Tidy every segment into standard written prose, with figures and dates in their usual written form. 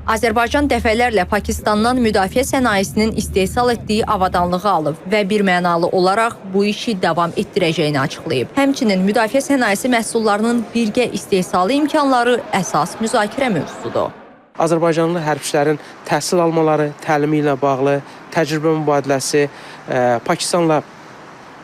Azərbaycan dəfələrlə Pakistandan müdafiə sənayesinin istehsal etdiyi avadanlığı alıb və birmənalı olaraq bu işi davam etdirəcəyini açıqlayıb. Həmçinin müdafiə sənayesi məhsullarının birgə istehsalı imkanları əsas müzakirə mövzusudur. Azərbaycanlı hərbçilərin təhsil almaları, təlimi ilə bağlı təcrübə mübadiləsi Pakistanla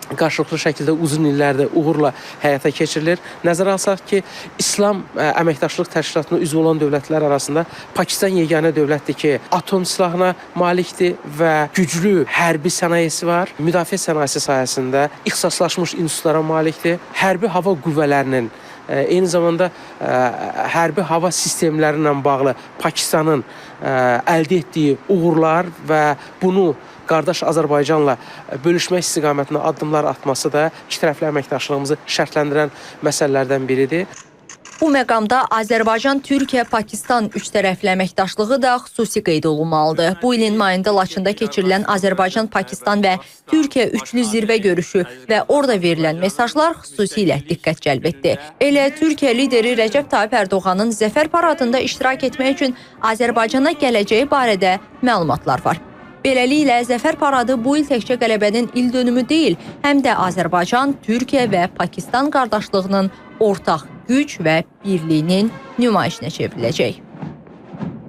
qarşılıqlı şəkildə uzun illərdir uğurla həyata keçirilir. Nəzərə alsaq ki, İslam Əməkdaşlıq Təşkilatına üzv olan dövlətlər arasında Pakistan yeganə dövlətdir ki, atom silahına malikdir və güclü hərbi sənayesi var. Müdafiə sənayesi sayəsində ixtisaslaşmış institutlara malikdir. Hərbi hava qüvvələrinin eyni zamanda hərbi hava sistemləri ilə bağlı Pakistanın əldə etdiyi uğurlar və bunu qardaş Azərbaycanla bölüşmək istiqamətində addımlar atması da ikitərəfli əməkdaşlığımızı şərtləndirən məsələlərdən biridir. Bu məqamda Azərbaycan-Türkiyə-Pakistan üçtərəfli əməkdaşlığı da xüsusi qeyd olunmalıdır. Bu ilin mayında Laçında keçirilən Azərbaycan-Pakistan və Türkiyə üçlü zirvə görüşü və orada verilən mesajlar xüsusilə diqqət cəlb etdi. Elə Türkiyə lideri Rəcəb Tayyip Ərdoğanın zəfər paradında iştirak etmək üçün Azərbaycana gələcəyi barədə məlumatlar var. Beləliklə, Zəfər Paradı bu il təkcə qələbənin ildönümü deyil, həm də Azərbaycan, Türkiyə və Pakistan qardaşlığının ortaq güc və birliyinin nümayişinə çevriləcək.